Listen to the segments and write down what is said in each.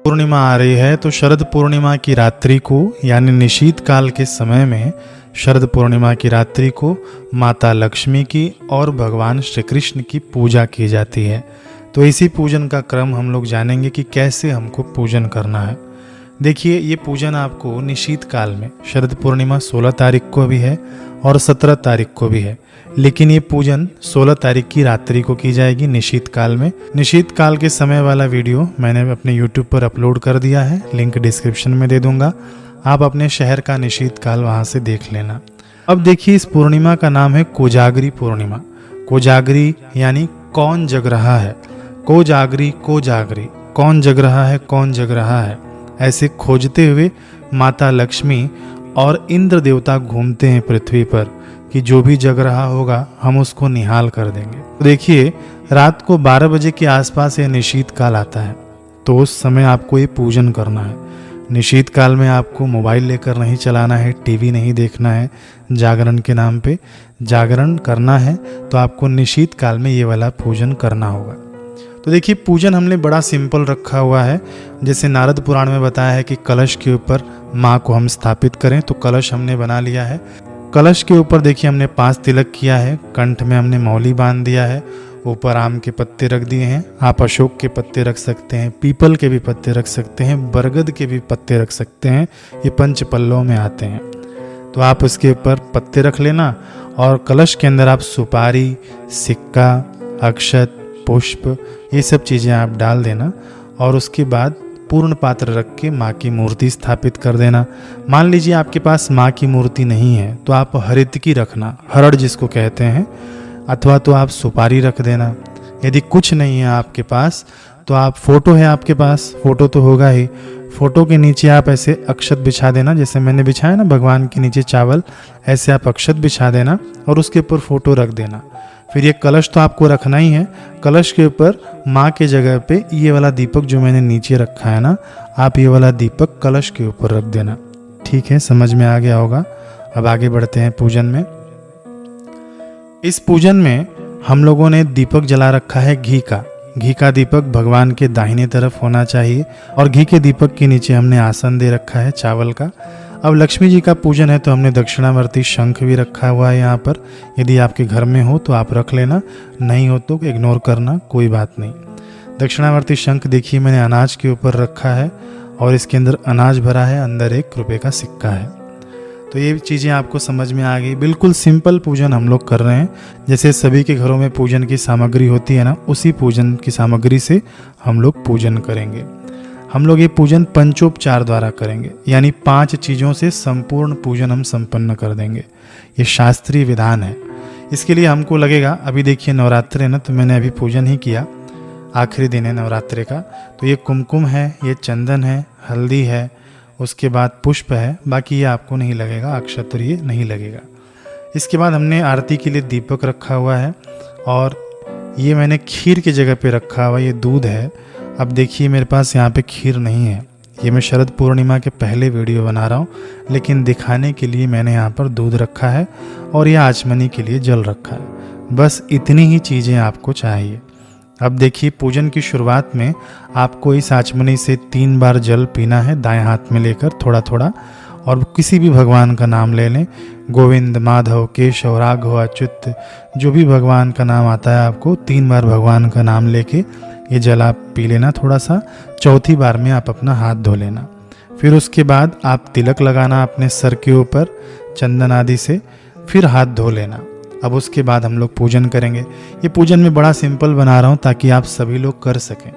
पूर्णिमा आ रही है तो शरद पूर्णिमा की रात्रि को यानी निशीत काल के समय में शरद पूर्णिमा की रात्रि को माता लक्ष्मी की और भगवान श्री कृष्ण की पूजा की जाती है। तो इसी पूजन का क्रम हम लोग जानेंगे कि कैसे हमको पूजन करना है। देखिए, ये पूजन आपको निशीत काल में शरद पूर्णिमा 16 तारीख को भी है और 17 तारीख को भी है, लेकिन ये पूजन 16 तारीख की रात्रि को की जाएगी निशीत काल में। निशीत काल के समय वाला वीडियो मैंने अपने YouTube पर अपलोड कर दिया है, लिंक डिस्क्रिप्शन में दे दूंगा। आप अपने शहर का निशीत काल वहां से देख लेना। अब देखिए, इस पूर्णिमा का नाम है कोजागरी पूर्णिमा। कोजागरी यानी कौन जग रहा है, कोजागरी कोजागरी, कौन जग रहा है, कौन जग रहा है, ऐसे खोजते हुए माता लक्ष्मी और इंद्र देवता घूमते हैं पृथ्वी पर कि जो भी जग रहा होगा हम उसको निहाल कर देंगे। तो देखिए, रात को 12 बजे के आसपास ये निशीत काल आता है, तो उस समय आपको ये पूजन करना है। निशीत काल में आपको मोबाइल लेकर नहीं चलाना है, टीवी नहीं देखना है। जागरण के नाम पे जागरण करना है तो आपको निशीत काल में ये वाला पूजन करना होगा। तो देखिए, पूजन हमने बड़ा सिंपल रखा हुआ है। जैसे नारद पुराण में बताया है कि कलश के ऊपर माँ को हम स्थापित करें, तो कलश हमने बना लिया है। कलश के ऊपर देखिए हमने 5 तिलक किया है, कंठ में हमने मौली बांध दिया है, ऊपर आम के पत्ते रख दिए हैं। आप अशोक के पत्ते रख सकते हैं, पीपल के भी पत्ते रख सकते हैं, बरगद के भी पत्ते रख सकते हैं, ये पंच पल्लों में आते हैं। तो आप उसके ऊपर पत्ते रख लेना और कलश के अंदर आप सुपारी, सिक्का, अक्षत, पुष्प, ये सब चीज़ें आप डाल देना और उसके बाद पूर्ण पात्र रख के माँ की मूर्ति स्थापित कर देना। मान लीजिए आपके पास माँ की मूर्ति नहीं है तो आप हरितकी रखना, हरड़ जिसको कहते हैं, अथवा तो आप सुपारी रख देना। यदि कुछ नहीं है आपके पास तो आप फोटो है आपके पास, फोटो तो होगा ही, फोटो के नीचे आप ऐसे अक्षत बिछा देना, जैसे मैंने बिछाया ना भगवान के नीचे चावल, ऐसे आप अक्षत बिछा देना और उसके ऊपर फोटो रख देना। फिर ये कलश तो आपको रखना ही है, कलश के ऊपर माँ के जगह पे ये वाला दीपक जो मैंने नीचे रखा है ना, आप ये वाला दीपक कलश के ऊपर रख देना। ठीक है, समझ में आ गया होगा। अब आगे बढ़ते हैं पूजन में। इस पूजन में हम लोगों ने दीपक जला रखा है घी का। घी का दीपक भगवान के दाहिने तरफ होना चाहिए और घी के दीपक के नीचे हमने आसन दे रखा है चावल का। अब लक्ष्मी जी का पूजन है तो हमने दक्षिणावर्ती शंख भी रखा हुआ है यहाँ पर। यदि आपके घर में हो तो आप रख लेना, नहीं हो तो इग्नोर करना, कोई बात नहीं। दक्षिणावर्ती शंख देखिए मैंने अनाज के ऊपर रखा है और इसके अंदर अनाज भरा है, अंदर 1 रुपये का सिक्का है। तो ये चीज़ें आपको समझ में आ गई। बिल्कुल सिंपल पूजन हम लोग कर रहे हैं, जैसे सभी के घरों में पूजन की सामग्री होती है ना, उसी पूजन की सामग्री से हम लोग पूजन करेंगे। हम लोग ये पूजन पंचोपचार द्वारा करेंगे, यानी 5 चीज़ों से संपूर्ण पूजन हम संपन्न कर देंगे। ये शास्त्रीय विधान है। इसके लिए हमको लगेगा, अभी देखिए नवरात्रि है ना, तो मैंने अभी पूजन ही किया, आखिरी दिन है नवरात्रि का। तो ये कुमकुम है, ये चंदन है, हल्दी है, उसके बाद पुष्प है, बाकी ये आपको नहीं लगेगा, अक्षत ये नहीं लगेगा। इसके बाद हमने आरती के लिए दीपक रखा हुआ है और ये मैंने खीर की जगह पे रखा हुआ, ये दूध है। अब देखिए मेरे पास यहाँ पे खीर नहीं है, ये मैं शरद पूर्णिमा के पहले वीडियो बना रहा हूँ, लेकिन दिखाने के लिए मैंने यहाँ पर दूध रखा है और ये आचमनी के लिए जल रखा है। बस इतनी ही चीज़ें आपको चाहिए। अब देखिए, पूजन की शुरुआत में आपको इस आचमनी से 3 बार जल पीना है, दाएं हाथ में लेकर थोड़ा थोड़ा, और किसी भी भगवान का नाम ले लें, गोविंद, माधव, केशव, राघव, अच्युत, जो भी भगवान का नाम आता है आपको 3 बार भगवान का नाम लेके ये जल आप पी लेना थोड़ा सा। चौथी बार में आप अपना हाथ धो लेना। फिर उसके बाद आप तिलक लगाना अपने सर के ऊपर चंदन आदि से, फिर हाथ धो लेना। अब उसके बाद हम लोग पूजन करेंगे। ये पूजन में बड़ा सिंपल बना रहा हूँ ताकि आप सभी लोग कर सकें।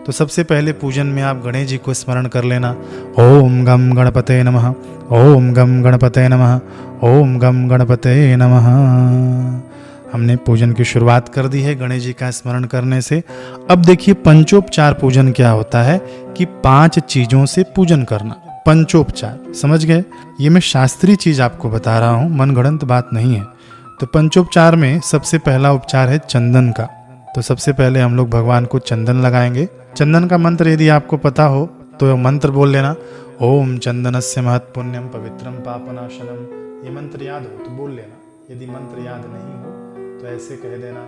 तो सबसे पहले पूजन में आप गणेश जी को स्मरण कर लेना। ओम गम गणपते नमः, ओम गम गणपते नमः, ओम गम गणपते नमः। हमने पूजन की शुरुआत कर दी है गणेश जी का स्मरण करने से। अब देखिए, पंचोपचार पूजन क्या होता है कि 5 चीज़ों से पूजन करना। पंचोपचार समझ गए? ये मैं शास्त्रीय चीज़ आपको बता रहा हूँ, मनगढ़ंत बात नहीं है। तो पंचोपचार में सबसे पहला उपचार है चंदन का। तो सबसे पहले हम लोग भगवान को चंदन लगाएंगे। चंदन का मंत्र यदि आपको पता हो तो मंत्र बोल लेना, ओम चंदनस्य महत् पुण्यम पवित्रम पापनाशनम। ये मंत्र याद हो तो बोल लेना, यदि मंत्र याद नहीं हो तो ऐसे कह देना,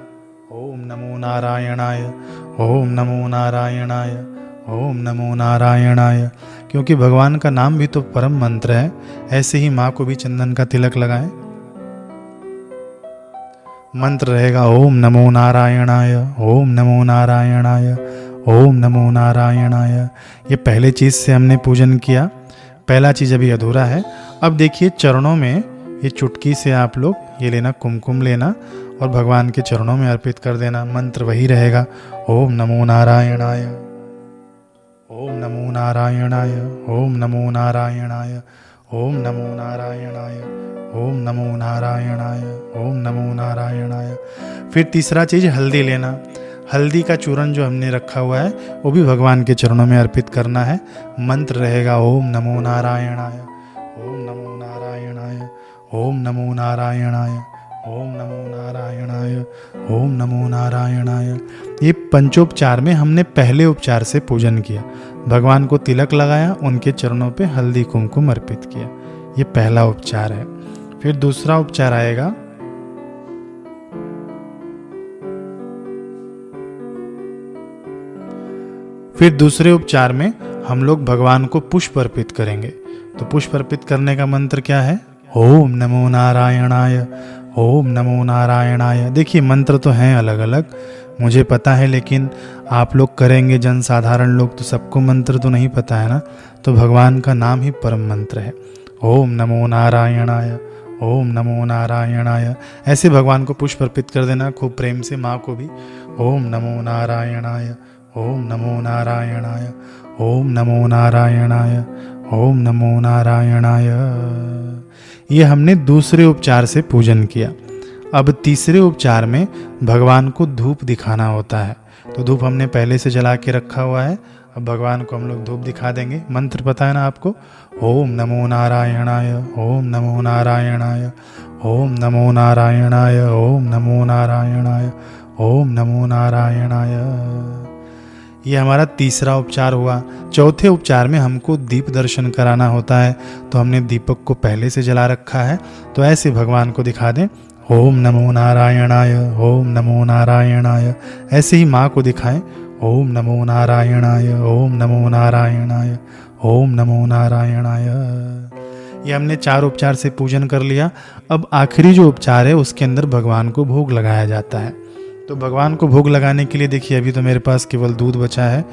ओम नमो नारायणाय, ओम नमो नारायणाय, ओम नमो नारायणाय। क्योंकि भगवान का नाम भी तो परम मंत्र है, ऐसे ही माँ को भी चंदन का तिलक लगाएं। मंत्र रहेगा ओम नमो नारायणाय, ओम नमो नारायणाय, ओम नमो नारायणाय। ये पहले चीज़ से हमने पूजन किया, पहला चीज़ अभी अधूरा है। अब देखिए चरणों में ये चुटकी से आप लोग ये लेना, कुमकुम लेना और भगवान के चरणों में अर्पित कर देना। मंत्र वही रहेगा ओम नमो नारायणाय, ओम नमो नारायणाय, ओम नमो नारायणाय, ओम नमो नारायणाय, ओम नमो नारायणाय, ओम नमो नारायणाय। फिर तीसरा चीज़ हल्दी लेना। हल्दी का चूरन जो हमने रखा हुआ है वो भी भगवान के चरणों में अर्पित करना है। मंत्र रहेगा ओम नमो नारायणाय, ओम नमो नारायणाय, ओम नमो नारायणाय, ओम नमो नारायणाय, ओम नमो नारायणाय। ये पंचोपचार में हमने पहले उपचार से पूजन किया, भगवान को तिलक लगाया, उनके चरणों पे हल्दी कुमकुम अर्पित किया। ये पहला उपचार है। फिर दूसरा उपचार आएगा फिर दूसरे उपचार में हम लोग भगवान को पुष्प अर्पित करेंगे। तो पुष्प अर्पित करने का मंत्र क्या है? ओम नमो नारायणाय, ओम नमो नारायणाय। देखिए मंत्र तो हैं अलग अलग, मुझे पता है, लेकिन आप लोग करेंगे जन साधारण लोग तो सबको मंत्र तो नहीं पता है ना। तो भगवान का नाम ही परम मंत्र है। ओम नमो नारायणाय, ओम नमो नारायणाय। ऐसे भगवान को पुष्प अर्पित कर देना खूब प्रेम से, माँ को भी। ओम नमो नारायणाय, ओम नमो नारायणाय, ओम नमो नारायणाय, ओम नमो नारायणाय। ये हमने दूसरे उपचार से पूजन किया। अब तीसरे उपचार में भगवान को धूप दिखाना होता है। तो धूप हमने पहले से जला के रखा हुआ है, अब भगवान को हम लोग धूप दिखा देंगे। मंत्र पता है ना आपको? ओम नमो नारायणाय, ओम नमो नारायणाय, ओम नमो नारायणाय, ओम नमो नारायणाय, ओम नमो नारायणाय। ये हमारा तीसरा उपचार हुआ। चौथे उपचार में हमको दीप दर्शन कराना होता है, तो हमने दीपक को पहले से जला रखा है। तो ऐसे भगवान को दिखा दें ओम नमो नारायणाय, ओम नमो नारायणाय। ऐसे ही माँ को दिखाएं ओम नमो नारायणाय, ओम नमो नारायणाय, ओम नमो नारायणाय। ये हमने 4 उपचार से पूजन कर लिया। अब आखिरी जो उपचार है उसके अंदर भगवान को भोग लगाया जाता है। तो भगवान को भोग लगाने के लिए देखिए अभी तो मेरे पास केवल दूध बचा है,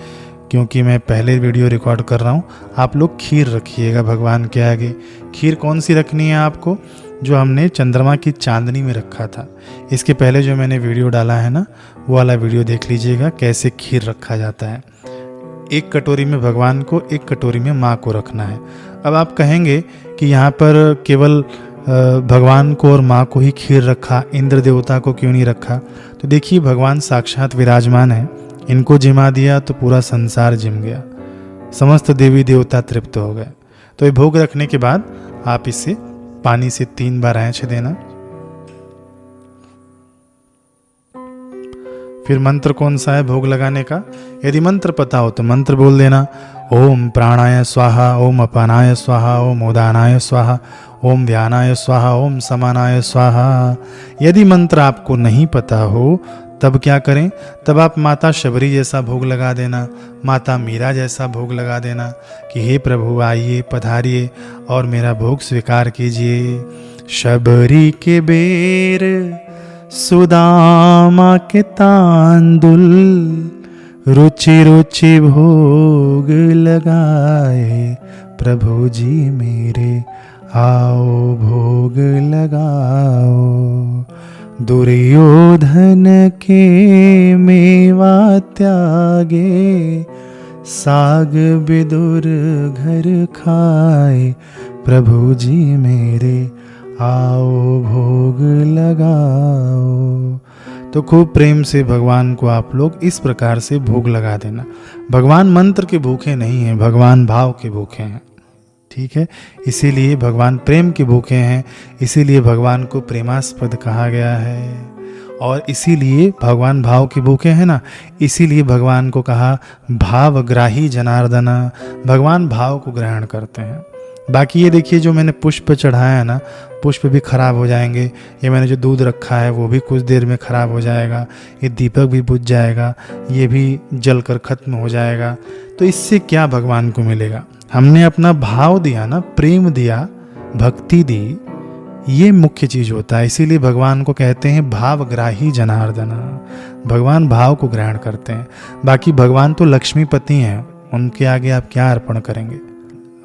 क्योंकि मैं पहले वीडियो रिकॉर्ड कर रहा हूँ। आप लोग खीर रखिएगा भगवान के आगे। खीर कौन सी रखनी है आपको? जो हमने चंद्रमा की चांदनी में रखा था। इसके पहले जो मैंने वीडियो डाला है ना, वो वाला वीडियो देख लीजिएगा कैसे खीर रखा जाता है। 1 कटोरी में भगवान को, 1 कटोरी में माँ को रखना है। अब आप कहेंगे कि यहाँ पर केवल भगवान को और माँ को ही खीर रखा, इंद्र देवता को क्यों नहीं रखा? तो देखिए भगवान साक्षात विराजमान है, इनको जिमा दिया तो पूरा संसार जिम गया, समस्त देवी देवता तृप्त हो गए। तो ये भोग रखने के बाद आप इसे पानी से 3 बार ऐंछ देना। फिर मंत्र कौन सा है भोग लगाने का? यदि मंत्र पता हो तो मंत्र बोल देना। ओम प्राणाय स्वाहा, ओम अपानाय स्वाहा, ओम उदानाय स्वाहा, ओम ध्यानाय स्वाहा, ओम समानाय स्वाहा। यदि मंत्र आपको नहीं पता हो तब क्या करें? तब आप माता शबरी जैसा भोग लगा देना, माता मीरा जैसा भोग लगा देना कि हे प्रभु आइए, पधारिए और मेरा भोग स्वीकार कीजिए। शबरी के बेर, सुदामा के तांदुल, रुचि रुचि भोग लगाए, प्रभु जी मेरे आओ भोग लगाओ। दुर्योधन के मेवा त्यागे, साग बिदुर घर खाए, प्रभु जी मेरे आओ भोग लगाओ। तो खूब प्रेम से भगवान को आप लोग इस प्रकार से भोग लगा देना। भगवान मंत्र के भूखे नहीं हैं, भगवान भाव के भूखे हैं। ठीक है, इसीलिए भगवान प्रेम के भूखे हैं, इसीलिए भगवान को प्रेमास्पद कहा गया है। और इसीलिए भगवान भाव के भूखे हैं ना, इसीलिए भगवान को कहा भावग्राही जनार्दना। भगवान भाव को ग्रहण करते हैं। बाकी ये देखिए जो मैंने पुष्प चढ़ाया है ना, पुष्प भी खराब हो जाएंगे। ये मैंने जो दूध रखा है वो भी कुछ देर में खराब हो जाएगा। ये दीपक भी बुझ जाएगा, ये भी जलकर खत्म हो जाएगा। तो इससे क्या भगवान को मिलेगा? हमने अपना भाव दिया ना, प्रेम दिया, भक्ति दी, ये मुख्य चीज होता है। इसीलिए भगवान को कहते हैं भावग्राही जनार्दना। भगवान भाव को ग्रहण करते हैं। बाकी भगवान तो लक्ष्मीपति हैं, उनके आगे आप क्या अर्पण करेंगे?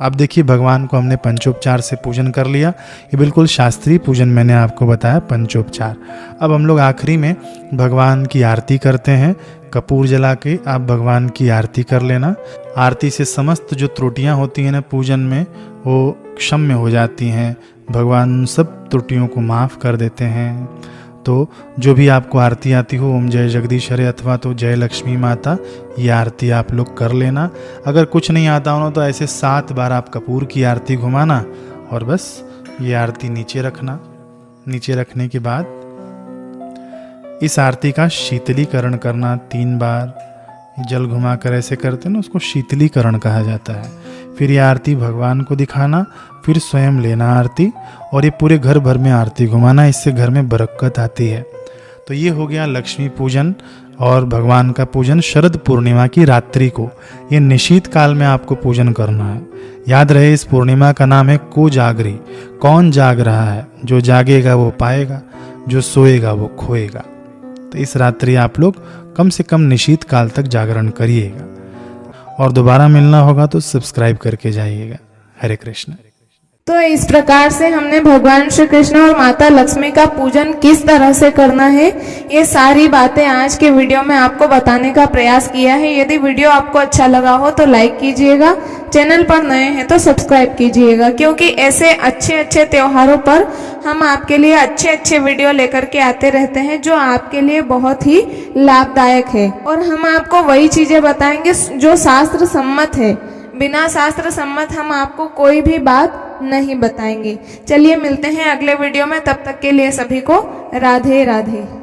अब देखिए, भगवान को हमने पंचोपचार से पूजन कर लिया। ये बिल्कुल शास्त्रीय पूजन मैंने आपको बताया, पंचोपचार। अब हम लोग आखिरी में भगवान की आरती करते हैं। कपूर जला के आप भगवान की आरती कर लेना। आरती से समस्त जो त्रुटियां होती हैं ना पूजन में, वो क्षम्य हो जाती हैं। भगवान उन सब त्रुटियों को माफ़ कर देते हैं। तो जो भी आपको आरती आती हो, ओम जय जगदीश हरे अथवा तो जय लक्ष्मी माता, ये आरती आप लोग कर लेना। अगर कुछ नहीं आता हो तो ऐसे 7 बार आप कपूर की आरती घुमाना और बस ये आरती नीचे रखना। नीचे रखने के बाद इस आरती का शीतलीकरण करना 3 बार। जल घुमाकर ऐसे करते हैं ना, उसको शीतलीकरण कहा जाता है। फिर ये आरती भगवान को दिखाना, फिर स्वयं लेना आरती, और ये पूरे घर भर में आरती घुमाना। इससे घर में बरकत आती है। तो ये हो गया लक्ष्मी पूजन और भगवान का पूजन शरद पूर्णिमा की रात्रि को। ये निशीत काल में आपको पूजन करना है। याद रहे, इस पूर्णिमा का नाम है कोजागरी। कौन जाग रहा है? जो जागेगा वो पाएगा, जो सोएगा वो खोएगा। तो इस रात्रि आप लोग कम से कम निशीत काल तक जागरण करिएगा। और दोबारा मिलना होगा तो सब्सक्राइब करके जाइएगा। हरे कृष्ण। तो इस प्रकार से हमने भगवान श्री कृष्ण और माता लक्ष्मी का पूजन किस तरह से करना है, ये सारी बातें आज के वीडियो में आपको बताने का प्रयास किया है। यदि वीडियो आपको अच्छा लगा हो तो लाइक कीजिएगा, चैनल पर नए हैं तो सब्सक्राइब कीजिएगा, क्योंकि ऐसे अच्छे अच्छे त्योहारों पर हम आपके लिए अच्छे अच्छे वीडियो लेकर के आते रहते हैं जो आपके लिए बहुत ही लाभदायक है। और हम आपको वही चीजें बताएंगे जो शास्त्र सम्मत है। बिना शास्त्र सम्मत हम आपको कोई भी बात नहीं बताएंगे। चलिए मिलते हैं अगले वीडियो में, तब तक के लिए सभी को राधे राधे।